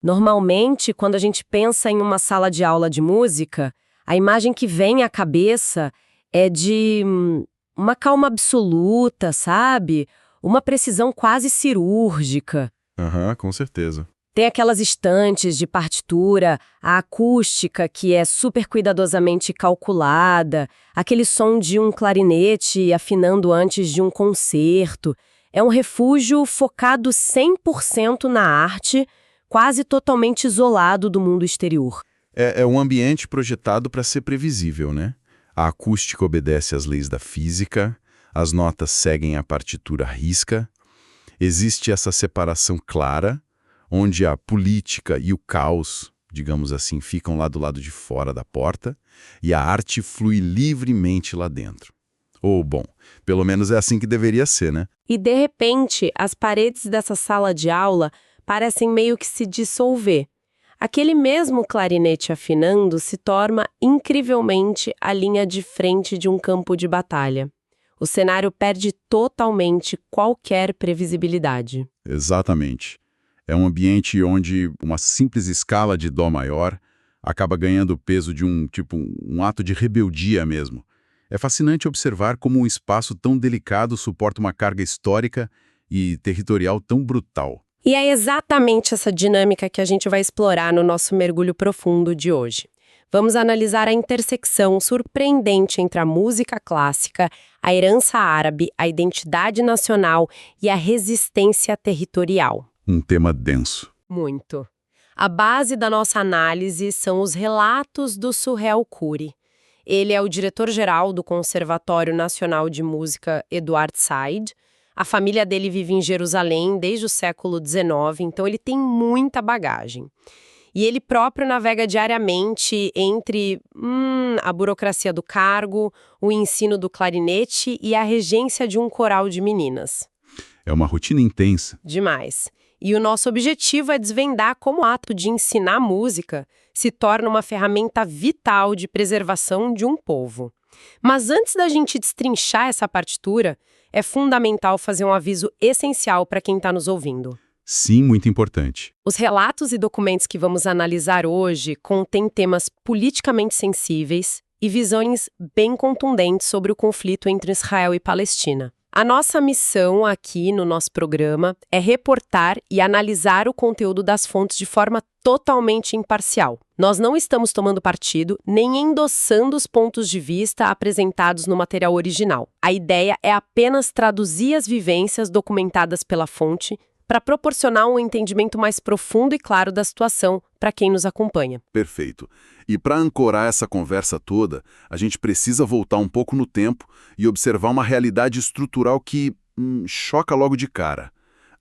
Normalmente, quando a gente pensa em uma sala de aula de música, a imagem que vem à cabeça é de uma calma absoluta, sabe? Uma precisão quase cirúrgica. Aham, com certeza. Tem aquelas estantes de partitura, a acústica que é super cuidadosamente calculada, aquele som de um clarinete afinando antes de um concerto. É um refúgio focado 100% na arte, quase totalmente isolado do mundo exterior. É um ambiente projetado para ser previsível, né? A acústica obedece às leis da física, as notas seguem a partitura à risca, existe essa separação clara, onde a política e o caos, digamos assim, ficam lá do lado de fora da porta, e a arte flui livremente lá dentro. Ou, bom, pelo menos é assim que deveria ser, né? E, de repente, as paredes dessa sala de aula parecem meio que se dissolver. Aquele mesmo clarinete afinando se torna incrivelmente a linha de frente de um campo de batalha. O cenário perde totalmente qualquer previsibilidade. Exatamente. É um ambiente onde uma simples escala de dó maior acaba ganhando o peso de um ato de rebeldia mesmo. É fascinante observar como um espaço tão delicado suporta uma carga histórica e territorial tão brutal. E é exatamente essa dinâmica que a gente vai explorar no nosso mergulho profundo de hoje. Vamos analisar a intersecção surpreendente entre a música clássica, a herança árabe, a identidade nacional e a resistência territorial. Um tema denso. Muito. A base da nossa análise são os relatos do Suhel Khoury. Ele é o diretor-geral do Conservatório Nacional de Música Eduard Said. A família dele vive em Jerusalém desde o século XIX, então ele tem muita bagagem. E ele próprio navega diariamente entre a burocracia do cargo, o ensino do clarinete e a regência de um coral de meninas. É uma rotina intensa. Demais. E o nosso objetivo é desvendar como o ato de ensinar música se torna uma ferramenta vital de preservação de um povo. Mas antes da gente destrinchar essa partitura, é fundamental fazer um aviso essencial para quem está nos ouvindo. Sim, muito importante. Os relatos e documentos que vamos analisar hoje contêm temas politicamente sensíveis e visões bem contundentes sobre o conflito entre Israel e Palestina. A nossa missão aqui no nosso programa é reportar e analisar o conteúdo das fontes de forma totalmente imparcial. Nós não estamos tomando partido nem endossando os pontos de vista apresentados no material original. A ideia é apenas traduzir as vivências documentadas pela fonte para proporcionar um entendimento mais profundo e claro da situação para quem nos acompanha. Perfeito. E para ancorar essa conversa toda, a gente precisa voltar um pouco no tempo e observar uma realidade estrutural que choca logo de cara.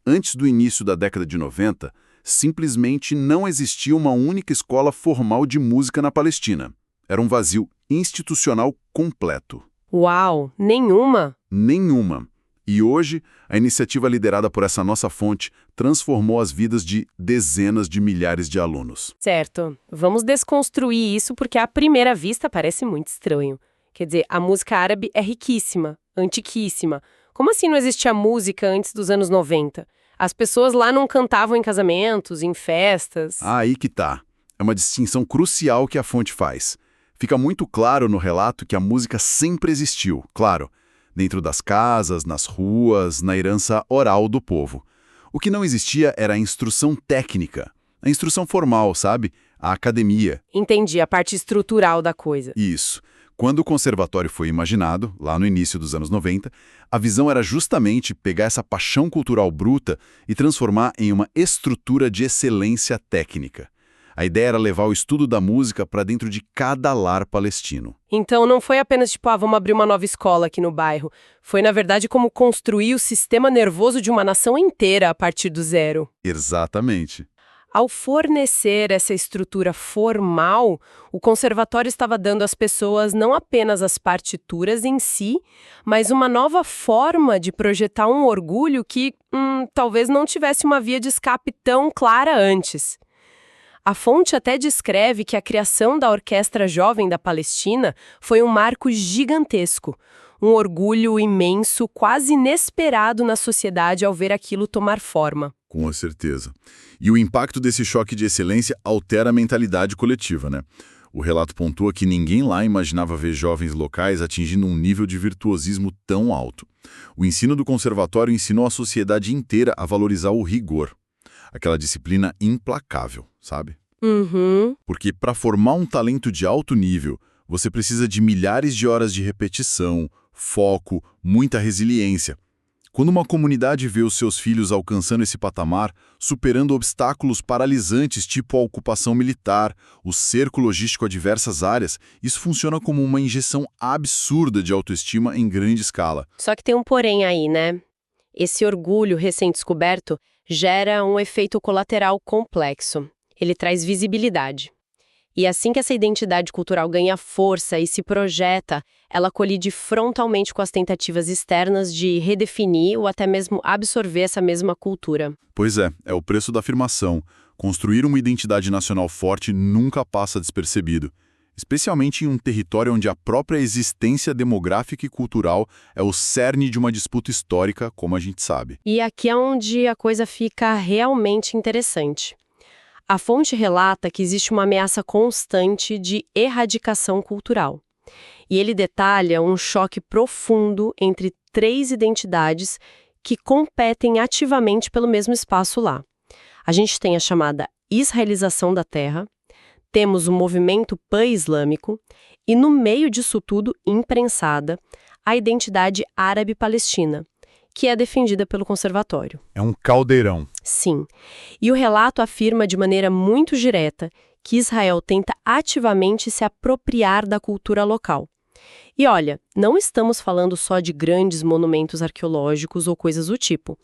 Antes do início da década de 90, simplesmente não existia uma única escola formal de música na Palestina. Era um vazio institucional completo. Uau! Nenhuma? Nenhuma. E hoje, a iniciativa liderada por essa nossa fonte transformou as vidas de dezenas de milhares de alunos. Certo. Vamos desconstruir isso porque à primeira vista parece muito estranho. Quer dizer, a música árabe é riquíssima, antiquíssima. Como assim não existia música antes dos anos 90? As pessoas lá não cantavam em casamentos, em festas. Aí que tá. É uma distinção crucial que a fonte faz. Fica muito claro no relato que a música sempre existiu, claro, dentro das casas, nas ruas, na herança oral do povo. O que não existia era a instrução técnica, a instrução formal, sabe? A academia. Entendi, a parte estrutural da coisa. Isso. Quando o conservatório foi imaginado, lá no início dos anos 90, a visão era justamente pegar essa paixão cultural bruta e transformar em uma estrutura de excelência técnica. A ideia era levar o estudo da música para dentro de cada lar palestino. Então não foi apenas tipo, vamos abrir uma nova escola aqui no bairro. Foi, na verdade, como construir o sistema nervoso de uma nação inteira a partir do zero. Exatamente. Ao fornecer essa estrutura formal, o conservatório estava dando às pessoas não apenas as partituras em si, mas uma nova forma de projetar um orgulho que talvez não tivesse uma via de escape tão clara antes. A fonte até descreve que a criação da Orquestra Jovem da Palestina foi um marco gigantesco. Um orgulho imenso, quase inesperado na sociedade ao ver aquilo tomar forma. Com certeza. E o impacto desse choque de excelência altera a mentalidade coletiva, né? O relato pontua que ninguém lá imaginava ver jovens locais atingindo um nível de virtuosismo tão alto. O ensino do conservatório ensinou a sociedade inteira a valorizar o rigor. Aquela disciplina implacável, sabe? Uhum. Porque para formar um talento de alto nível, você precisa de milhares de horas de repetição, foco, muita resiliência. Quando uma comunidade vê os seus filhos alcançando esse patamar, superando obstáculos paralisantes tipo a ocupação militar, o cerco logístico a diversas áreas, isso funciona como uma injeção absurda de autoestima em grande escala. Só que tem um porém aí, né? Esse orgulho recém-descoberto gera um efeito colateral complexo. Ele traz visibilidade. E assim que essa identidade cultural ganha força e se projeta, ela colide frontalmente com as tentativas externas de redefinir ou até mesmo absorver essa mesma cultura. Pois é o preço da afirmação. Construir uma identidade nacional forte nunca passa despercebido, especialmente em um território onde a própria existência demográfica e cultural é o cerne de uma disputa histórica, como a gente sabe. E aqui é onde a coisa fica realmente interessante. A fonte relata que existe uma ameaça constante de erradicação cultural. E ele detalha um choque profundo entre 3 identidades que competem ativamente pelo mesmo espaço lá. A gente tem a chamada israelização da terra, temos o movimento pan-islâmico e, no meio disso tudo, imprensada, a identidade árabe-palestina, que é defendida pelo conservatório. É um caldeirão. Sim. E o relato afirma de maneira muito direta que Israel tenta ativamente se apropriar da cultura local. E olha, não estamos falando só de grandes monumentos arqueológicos ou coisas do tipo.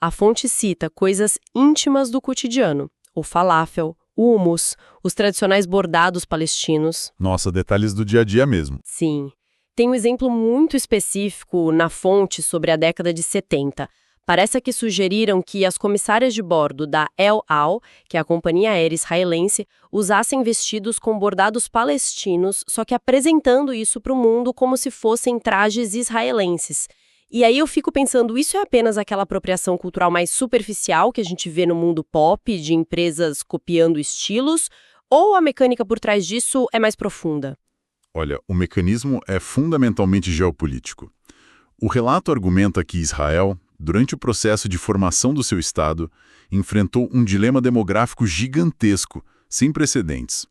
A fonte cita coisas íntimas do cotidiano, o falafel, o hummus, os tradicionais bordados palestinos. Nossa, detalhes do dia a dia mesmo. Sim. Tem um exemplo muito específico na fonte sobre a década de 70. Parece que sugeriram que as comissárias de bordo da El Al, que é a companhia aérea israelense, usassem vestidos com bordados palestinos, só que apresentando isso para o mundo como se fossem trajes israelenses. E aí eu fico pensando, isso é apenas aquela apropriação cultural mais superficial que a gente vê no mundo pop, de empresas copiando estilos, ou a mecânica por trás disso é mais profunda? Olha, o mecanismo é fundamentalmente geopolítico. O relato argumenta que Israel, durante o processo de formação do seu Estado, enfrentou um dilema demográfico gigantesco, sem precedentes.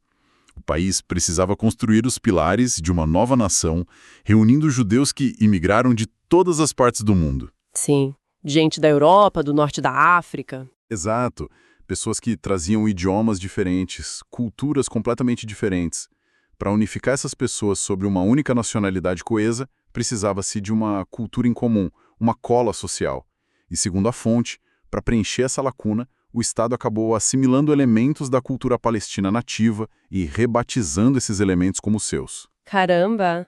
O país precisava construir os pilares de uma nova nação, reunindo judeus que imigraram de todas as partes do mundo. Sim, gente da Europa, do norte da África. Exato. Pessoas que traziam idiomas diferentes, culturas completamente diferentes. Para unificar essas pessoas sobre uma única nacionalidade coesa, precisava-se de uma cultura em comum, uma cola social. E segundo a fonte, para preencher essa lacuna, o Estado acabou assimilando elementos da cultura palestina nativa e rebatizando esses elementos como seus. Caramba!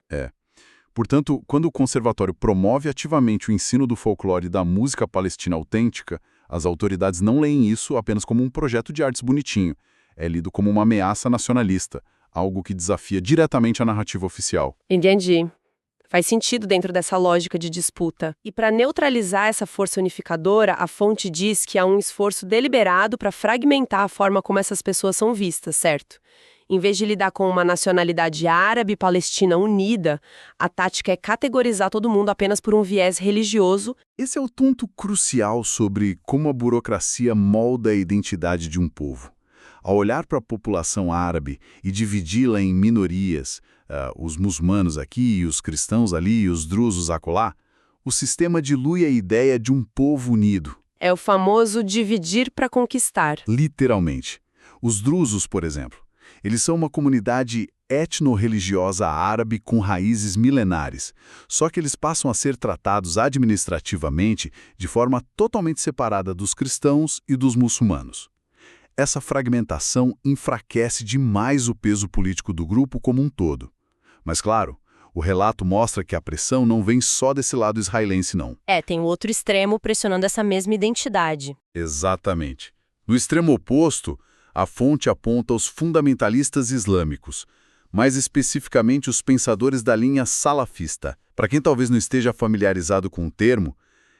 Portanto, quando o conservatório promove ativamente o ensino do folclore e da música palestina autêntica, as autoridades não leem isso apenas como um projeto de artes bonitinho. É lido como uma ameaça nacionalista, algo que desafia diretamente a narrativa oficial. Entendi. Faz sentido dentro dessa lógica de disputa. E para neutralizar essa força unificadora, a fonte diz que há um esforço deliberado para fragmentar a forma como essas pessoas são vistas, certo? Em vez de lidar com uma nacionalidade árabe e palestina unida, a tática é categorizar todo mundo apenas por um viés religioso. Esse é o ponto crucial sobre como a burocracia molda a identidade de um povo. Ao olhar para a população árabe e dividi-la em minorias, os muçulmanos aqui, os cristãos ali, os drusos acolá, o sistema dilui a ideia de um povo unido. É o famoso dividir para conquistar. Literalmente. Os drusos, por exemplo, eles são uma comunidade etno-religiosa árabe com raízes milenares, só que eles passam a ser tratados administrativamente de forma totalmente separada dos cristãos e dos muçulmanos. Essa fragmentação enfraquece demais o peso político do grupo como um todo. Mas, claro, o relato mostra que a pressão não vem só desse lado israelense, não. Tem o outro extremo pressionando essa mesma identidade. Exatamente. No extremo oposto, a fonte aponta os fundamentalistas islâmicos, mais especificamente os pensadores da linha salafista, Para quem talvez não esteja familiarizado com o termo,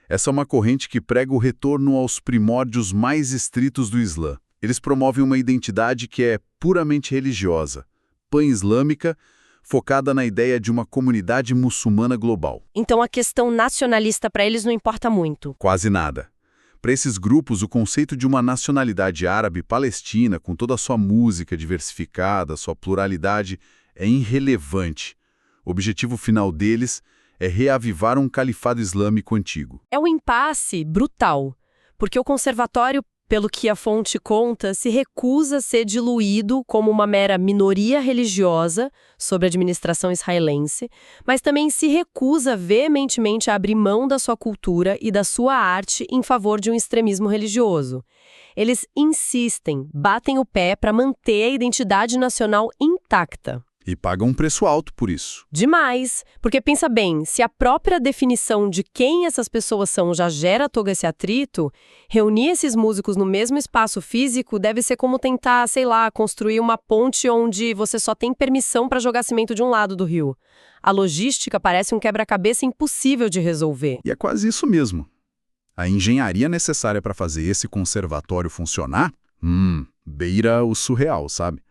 essa é uma corrente que prega o retorno aos primórdios mais estritos do Islã. Eles promovem uma identidade que é puramente religiosa, pan-islâmica, focada na ideia de uma comunidade muçulmana global. Então a questão nacionalista para eles não importa muito. Quase nada. Para esses grupos, o conceito de uma nacionalidade árabe palestina, com toda a sua música diversificada, sua pluralidade, é irrelevante. O objetivo final deles é reavivar um califado islâmico antigo. É um impasse brutal, porque o conservatório, pelo que a fonte conta, se recusa a ser diluído como uma mera minoria religiosa sob a administração israelense, mas também se recusa veementemente a abrir mão da sua cultura e da sua arte em favor de um extremismo religioso. Eles insistem, batem o pé para manter a identidade nacional intacta. E pagam um preço alto por isso. Demais, porque pensa bem, se a própria definição de quem essas pessoas são já gera todo esse atrito, reunir esses músicos no mesmo espaço físico deve ser como tentar, sei lá, construir uma ponte onde você só tem permissão para jogar cimento de um lado do rio. A logística parece um quebra-cabeça impossível de resolver. E é quase isso mesmo. A engenharia necessária para fazer esse conservatório funcionar, beira o surreal, sabe?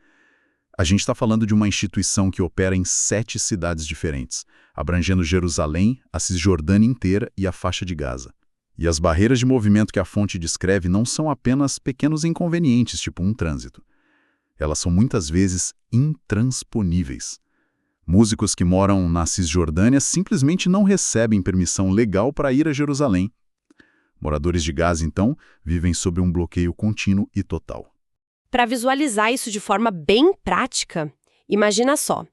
A gente está falando de uma instituição que opera em 7 cidades diferentes, abrangendo Jerusalém, a Cisjordânia inteira e a faixa de Gaza. E as barreiras de movimento que a fonte descreve não são apenas pequenos inconvenientes, tipo um trânsito. Elas são muitas vezes intransponíveis. Músicos que moram na Cisjordânia simplesmente não recebem permissão legal para ir a Jerusalém. Moradores de Gaza, então, vivem sob um bloqueio contínuo e total. Para visualizar isso de forma bem prática, imagina só.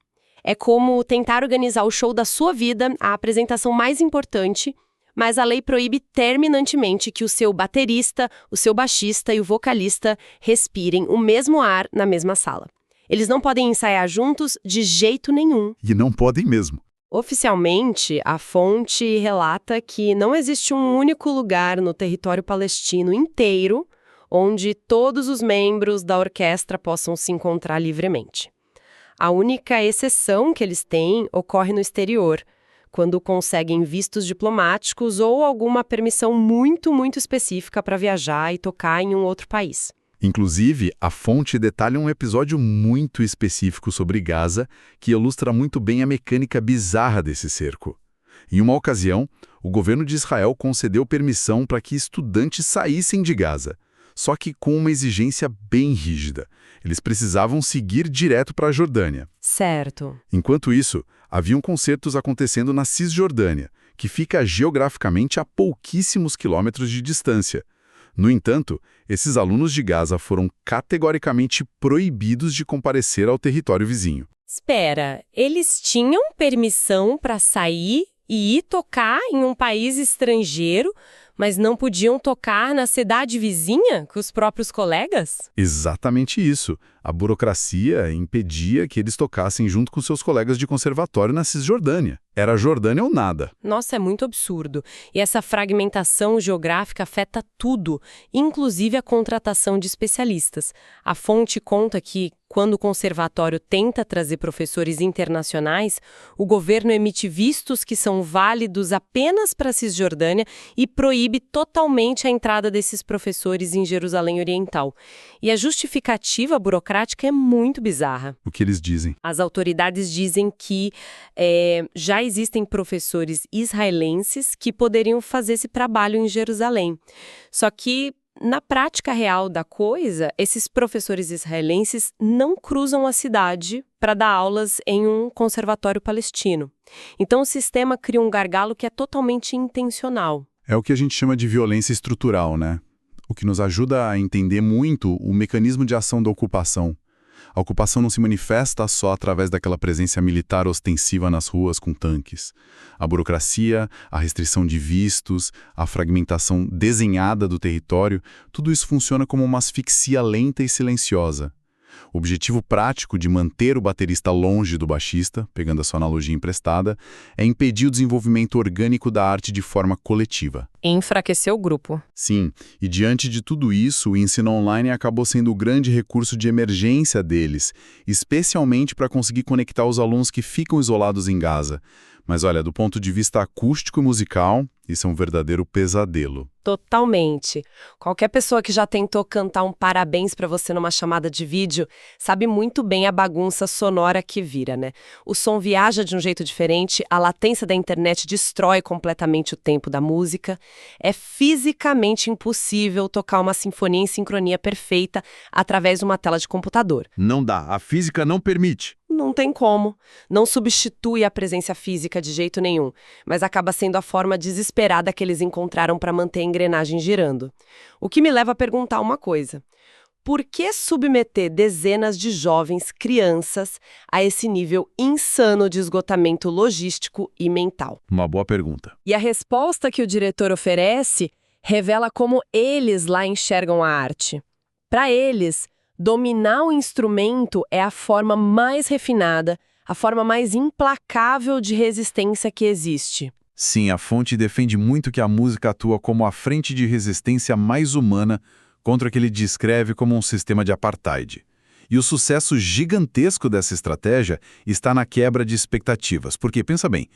É como tentar organizar o show da sua vida, a apresentação mais importante, mas a lei proíbe terminantemente que o seu baterista, o seu baixista e o vocalista respirem o mesmo ar na mesma sala. Eles não podem ensaiar juntos de jeito nenhum. E não podem mesmo. Oficialmente, a fonte relata que não existe um único lugar no território palestino inteiro onde todos os membros da orquestra possam se encontrar livremente. A única exceção que eles têm ocorre no exterior, quando conseguem vistos diplomáticos ou alguma permissão muito específica para viajar e tocar em um outro país. Inclusive, a fonte detalha um episódio muito específico sobre Gaza que ilustra muito bem a mecânica bizarra desse cerco. Em uma ocasião, o governo de Israel concedeu permissão para que estudantes saíssem de Gaza, só que com uma exigência bem rígida. Eles precisavam seguir direto para a Jordânia. Certo. Enquanto isso, haviam concertos acontecendo na Cisjordânia, que fica geograficamente a pouquíssimos quilômetros de distância. No entanto, esses alunos de Gaza foram categoricamente proibidos de comparecer ao território vizinho. Espera, eles tinham permissão para sair e ir tocar em um país estrangeiro, mas não podiam tocar na cidade vizinha com os próprios colegas? Exatamente isso. A burocracia impedia que eles tocassem junto com seus colegas de conservatório na Cisjordânia. Era Jordânia ou nada. Nossa, é muito absurdo. E essa fragmentação geográfica afeta tudo, inclusive a contratação de especialistas. A fonte conta que, quando o conservatório tenta trazer professores internacionais, o governo emite vistos que são válidos apenas para a Cisjordânia e proíbe totalmente a entrada desses professores em Jerusalém Oriental. E a justificativa burocrática é muito bizarra. O que eles dizem? As autoridades dizem que já existem professores israelenses que poderiam fazer esse trabalho em Jerusalém. Só que, na prática real da coisa, esses professores israelenses não cruzam a cidade para dar aulas em um conservatório palestino. Então o sistema cria um gargalo que é totalmente intencional. É o que a gente chama de violência estrutural, né? O que nos ajuda a entender muito o mecanismo de ação da ocupação. A ocupação não se manifesta só através daquela presença militar ostensiva nas ruas com tanques. A burocracia, a restrição de vistos, a fragmentação desenhada do território, tudo isso funciona como uma asfixia lenta e silenciosa. O objetivo prático de manter o baterista longe do baixista, pegando a sua analogia emprestada, é impedir o desenvolvimento orgânico da arte de forma coletiva. Enfraquecer o grupo. Sim, e diante de tudo isso, o ensino online acabou sendo o grande recurso de emergência deles, especialmente para conseguir conectar os alunos que ficam isolados em Gaza. Mas olha, do ponto de vista acústico e musical, isso é um verdadeiro pesadelo. Totalmente. Qualquer pessoa que já tentou cantar um parabéns pra você numa chamada de vídeo sabe muito bem a bagunça sonora que vira, né? O som viaja de um jeito diferente, a latência da internet destrói completamente o tempo da música. É fisicamente impossível tocar uma sinfonia em sincronia perfeita através de uma tela de computador. Não dá, a física não permite. Não tem como. Não substitui a presença física de jeito nenhum, mas acaba sendo a forma desesperada que eles encontraram para manter a engrenagem girando. O que me leva a perguntar uma coisa. Por que submeter dezenas de jovens, crianças, a esse nível insano de esgotamento logístico e mental? Uma boa pergunta. E a resposta que o diretor oferece revela como eles lá enxergam a arte. Para eles, dominar o instrumento é a forma mais refinada, a forma mais implacável de resistência que existe. Sim, a fonte defende muito que a música atua como a frente de resistência mais humana contra o que ele descreve como um sistema de apartheid. E o sucesso gigantesco dessa estratégia está na quebra de expectativas. Porque, pensa bem,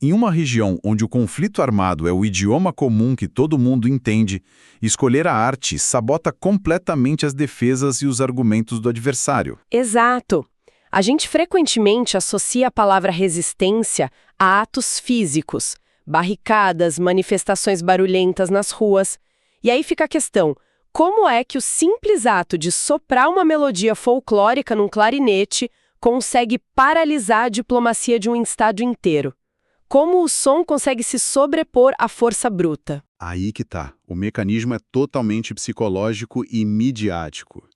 em uma região onde o conflito armado é o idioma comum que todo mundo entende, escolher a arte sabota completamente as defesas e os argumentos do adversário. Exato. A gente frequentemente associa a palavra resistência a atos físicos, barricadas, manifestações barulhentas nas ruas. E aí fica a questão: como é que o simples ato de soprar uma melodia folclórica num clarinete consegue paralisar a diplomacia de um estádio inteiro? Como o som consegue se sobrepor à força bruta? Aí que tá. O mecanismo é totalmente psicológico e midiático.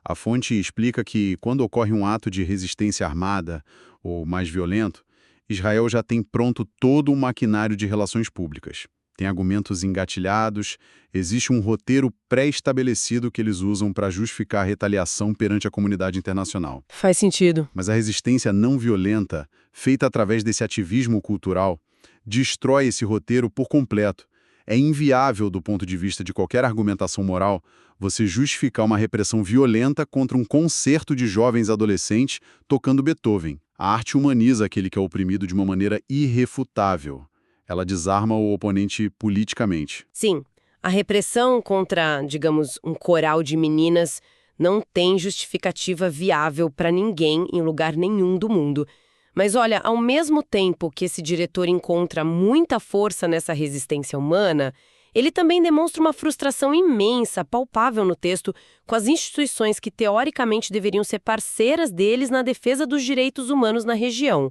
A fonte explica que, quando ocorre um ato de resistência armada, ou mais violento, Israel já tem pronto todo um maquinário de relações públicas. Tem argumentos engatilhados, existe um roteiro pré-estabelecido que eles usam para justificar a retaliação perante a comunidade internacional. Faz sentido. Mas a resistência não violenta, feita através desse ativismo cultural, destrói esse roteiro por completo. É inviável, do ponto de vista de qualquer argumentação moral, você justificar uma repressão violenta contra um concerto de jovens adolescentes tocando Beethoven. A arte humaniza aquele que é oprimido de uma maneira irrefutável. Ela desarma o oponente politicamente. Sim, a repressão contra, digamos, um coral de meninas não tem justificativa viável para ninguém em lugar nenhum do mundo. Mas olha, ao mesmo tempo que esse diretor encontra muita força nessa resistência humana, ele também demonstra uma frustração imensa, palpável no texto, com as instituições que teoricamente deveriam ser parceiras deles na defesa dos direitos humanos na região.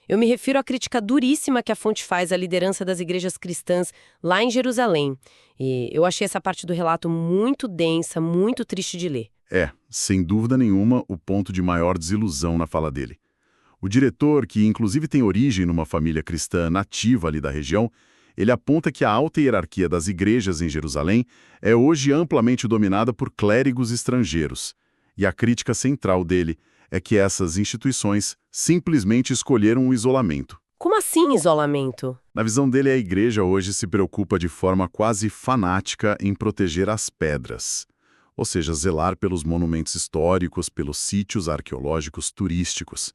Eu me refiro à crítica duríssima que a fonte faz à liderança das igrejas cristãs lá em Jerusalém. E eu achei essa parte do relato muito densa, muito triste de ler. É, sem dúvida nenhuma, o ponto de maior desilusão na fala dele. O diretor, que inclusive tem origem numa família cristã nativa ali da região, ele aponta que a alta hierarquia das igrejas em Jerusalém é hoje amplamente dominada por clérigos estrangeiros. E a crítica central dele é que essas instituições simplesmente escolheram o isolamento. Como assim isolamento? Na visão dele, a igreja hoje se preocupa de forma quase fanática em proteger as pedras, ou seja, zelar pelos monumentos históricos, pelos sítios arqueológicos turísticos.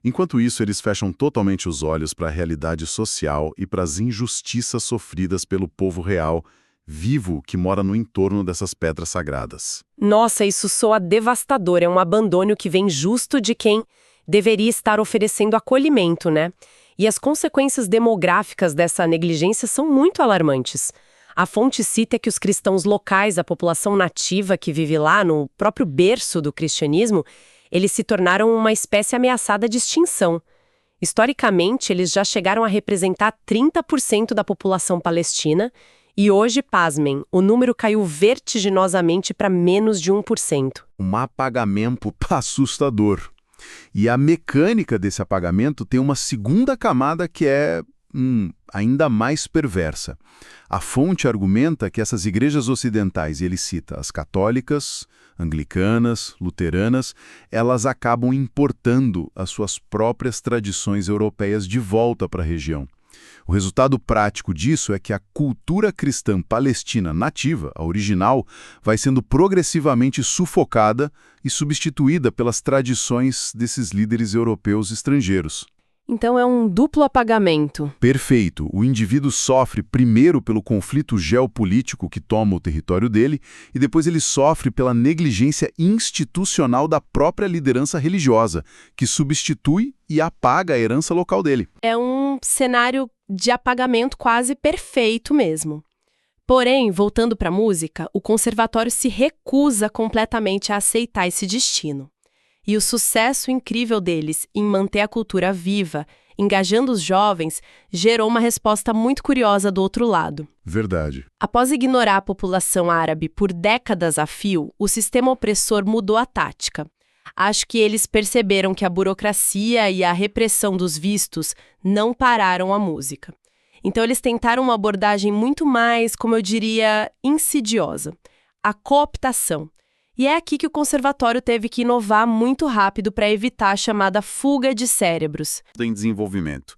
Enquanto isso, eles fecham totalmente os olhos para a realidade social e para as injustiças sofridas pelo povo real, vivo, que mora no entorno dessas pedras sagradas. Nossa, isso soa devastador. É um abandono que vem justo de quem deveria estar oferecendo acolhimento, né? E as consequências demográficas dessa negligência são muito alarmantes. A fonte cita que os cristãos locais, a população nativa que vive lá no próprio berço do cristianismo, eles se tornaram uma espécie ameaçada de extinção. Historicamente, eles já chegaram a representar 30% da população palestina e hoje, pasmem, o número caiu vertiginosamente para menos de 1%. Um apagamento assustador. E a mecânica desse apagamento tem uma segunda camada que é ainda mais perversa. A fonte argumenta que essas igrejas ocidentais, e ele cita as católicas, anglicanas, luteranas, elas acabam importando as suas próprias tradições europeias de volta para a região. O resultado prático disso é que a cultura cristã palestina nativa, a original, vai sendo progressivamente sufocada e substituída pelas tradições desses líderes europeus estrangeiros. Então é um duplo apagamento. Perfeito. O indivíduo sofre primeiro pelo conflito geopolítico que toma o território dele e depois ele sofre pela negligência institucional da própria liderança religiosa, que substitui e apaga a herança local dele. É um cenário de apagamento quase perfeito mesmo. Porém, voltando para a música, o conservatório se recusa completamente a aceitar esse destino. E o sucesso incrível deles em manter a cultura viva, engajando os jovens, gerou uma resposta muito curiosa do outro lado. Verdade. Após ignorar a população árabe por décadas a fio, o sistema opressor mudou a tática. Acho que eles perceberam que a burocracia e a repressão dos vistos não pararam a música. Então eles tentaram uma abordagem muito mais, como eu diria, insidiosa. A cooptação. E é aqui que o conservatório teve que inovar muito rápido para evitar a chamada fuga de cérebros. Em desenvolvimento.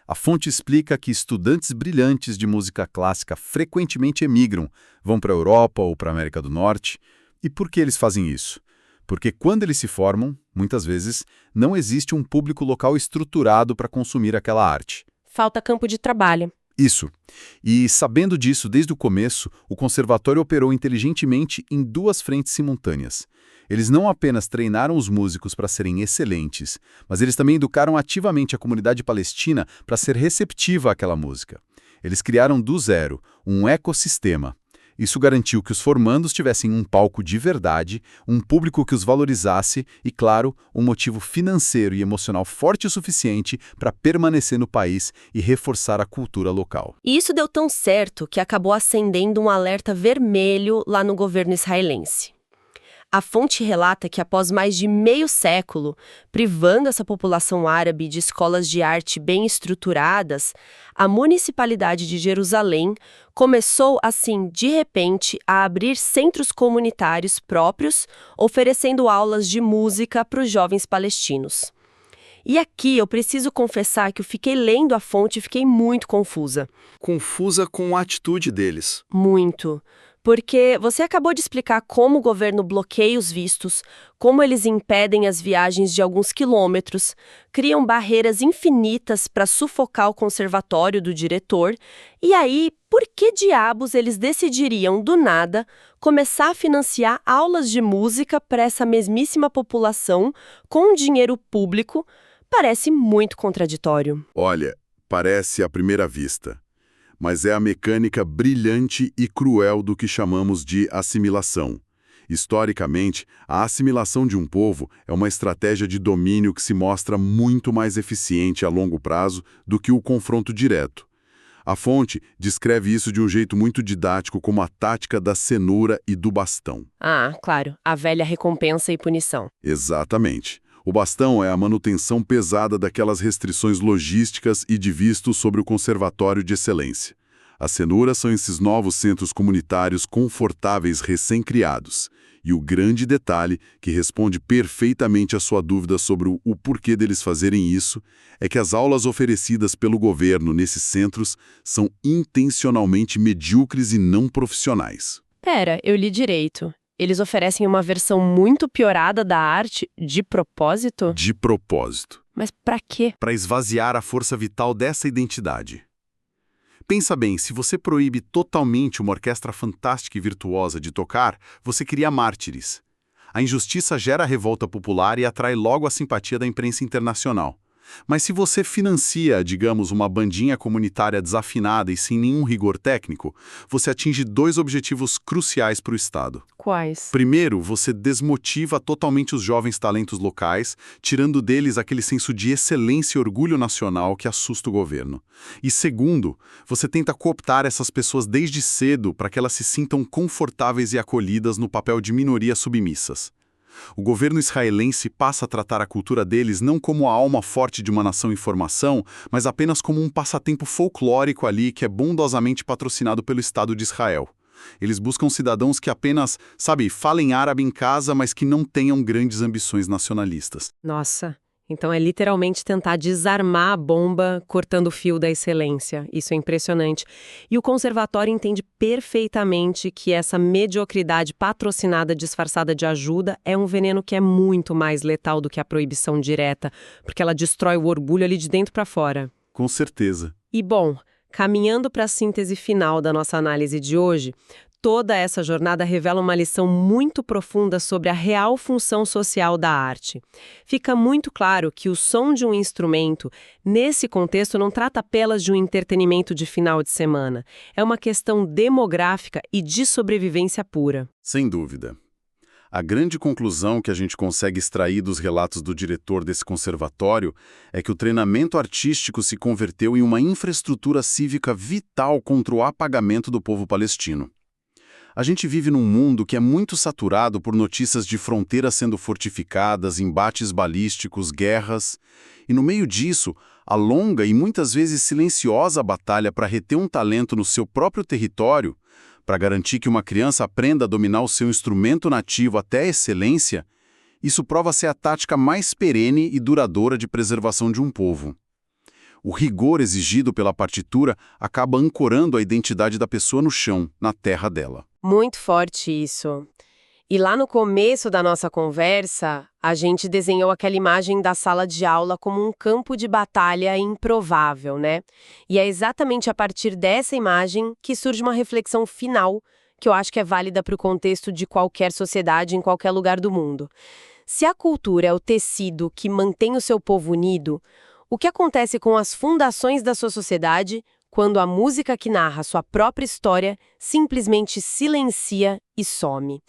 A fonte explica que estudantes brilhantes de música clássica frequentemente emigram, vão para a Europa ou para a América do Norte. E por que eles fazem isso? Porque quando eles se formam, muitas vezes, não existe um público local estruturado para consumir aquela arte. Falta campo de trabalho. Isso. E sabendo disso desde o começo, o conservatório operou inteligentemente em duas frentes simultâneas. Eles não apenas treinaram os músicos para serem excelentes, mas eles também educaram ativamente a comunidade palestina para ser receptiva àquela música. Eles criaram do zero um ecossistema. Isso garantiu que os formandos tivessem um palco de verdade, um público que os valorizasse e, claro, um motivo financeiro e emocional forte o suficiente para permanecer no país e reforçar a cultura local. E isso deu tão certo que acabou acendendo um alerta vermelho lá no governo israelense. A fonte relata que após mais de meio século, privando essa população árabe de escolas de arte bem estruturadas, a municipalidade de Jerusalém começou, assim, de repente, a abrir centros comunitários próprios, oferecendo aulas de música para os jovens palestinos. E aqui eu preciso confessar que eu fiquei lendo a fonte e fiquei muito confusa. Confusa com a atitude deles. Muito. Porque você acabou de explicar como o governo bloqueia os vistos, como eles impedem as viagens de alguns quilômetros, criam barreiras infinitas para sufocar o conservatório do diretor, e aí, por que diabos eles decidiriam, do nada, começar a financiar aulas de música para essa mesmíssima população com dinheiro público? Parece muito contraditório. Olha, parece à primeira vista. Mas é a mecânica brilhante e cruel do que chamamos de assimilação. Historicamente, a assimilação de um povo é uma estratégia de domínio que se mostra muito mais eficiente a longo prazo do que o confronto direto. A fonte descreve isso de um jeito muito didático como a tática da cenoura e do bastão. Ah, claro, a velha recompensa e punição. Exatamente. O bastão é a manutenção pesada daquelas restrições logísticas e de vistos sobre o conservatório de excelência. As cenouras são esses novos centros comunitários confortáveis recém-criados. E o grande detalhe, que responde perfeitamente à sua dúvida sobre o porquê deles fazerem isso, é que as aulas oferecidas pelo governo nesses centros são intencionalmente medíocres e não profissionais. Pera, eu li direito. Eles oferecem uma versão muito piorada da arte de propósito? De propósito. Mas pra quê? Para esvaziar a força vital dessa identidade. Pensa bem, se você proíbe totalmente uma orquestra fantástica e virtuosa de tocar, você cria mártires. A injustiça gera revolta popular e atrai logo a simpatia da imprensa internacional. Mas se você financia, digamos, uma bandinha comunitária desafinada e sem nenhum rigor técnico, você atinge dois objetivos cruciais para o Estado. Quais? Primeiro, você desmotiva totalmente os jovens talentos locais, tirando deles aquele senso de excelência e orgulho nacional que assusta o governo. E segundo, você tenta cooptar essas pessoas desde cedo para que elas se sintam confortáveis e acolhidas no papel de minorias submissas. O governo israelense passa a tratar a cultura deles não como a alma forte de uma nação em formação, mas apenas como um passatempo folclórico ali que é bondosamente patrocinado pelo Estado de Israel. Eles buscam cidadãos que apenas, falem árabe em casa, mas que não tenham grandes ambições nacionalistas. Nossa, Então é literalmente tentar desarmar a bomba cortando o fio da excelência. Isso é impressionante. E o conservatório entende perfeitamente que essa mediocridade patrocinada disfarçada de ajuda é um veneno que é muito mais letal do que a proibição direta, porque ela destrói o orgulho ali de dentro para fora. Com certeza. E bom, caminhando para a síntese final da nossa análise de hoje, toda essa jornada revela uma lição muito profunda sobre a real função social da arte. Fica muito claro que o som de um instrumento, nesse contexto, não trata apenas de um entretenimento de final de semana. É uma questão demográfica e de sobrevivência pura. Sem dúvida. A grande conclusão que a gente consegue extrair dos relatos do diretor desse conservatório é que o treinamento artístico se converteu em uma infraestrutura cívica vital contra o apagamento do povo palestino. A gente vive num mundo que é muito saturado por notícias de fronteiras sendo fortificadas, embates balísticos, guerras. E no meio disso, a longa e muitas vezes silenciosa batalha para reter um talento no seu próprio território, para garantir que uma criança aprenda a dominar o seu instrumento nativo até a excelência, isso prova ser a tática mais perene e duradoura de preservação de um povo. O rigor exigido pela partitura acaba ancorando a identidade da pessoa no chão, na terra dela. Muito forte isso. E lá no começo da nossa conversa, a gente desenhou aquela imagem da sala de aula como um campo de batalha improvável, né? E é exatamente a partir dessa imagem que surge uma reflexão final, que eu acho que é válida para o contexto de qualquer sociedade em qualquer lugar do mundo. Se a cultura é o tecido que mantém o seu povo unido, o que acontece com as fundações da sua sociedade quando a música que narra sua própria história simplesmente silencia e some?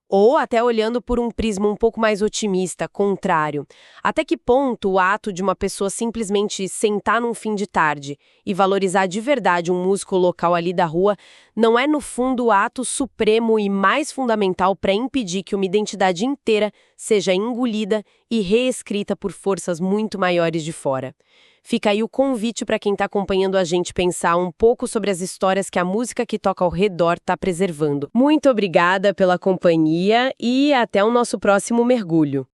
Ou até olhando por um prisma um pouco mais otimista, contrário. Até que ponto o ato de uma pessoa simplesmente sentar num fim de tarde e valorizar de verdade um músico local ali da rua não é, no fundo, o ato supremo e mais fundamental para impedir que uma identidade inteira seja engolida e reescrita por forças muito maiores de fora? Fica aí o convite para quem está acompanhando a gente pensar um pouco sobre as histórias que a música que toca ao redor está preservando. Muito obrigada pela companhia e até o nosso próximo mergulho.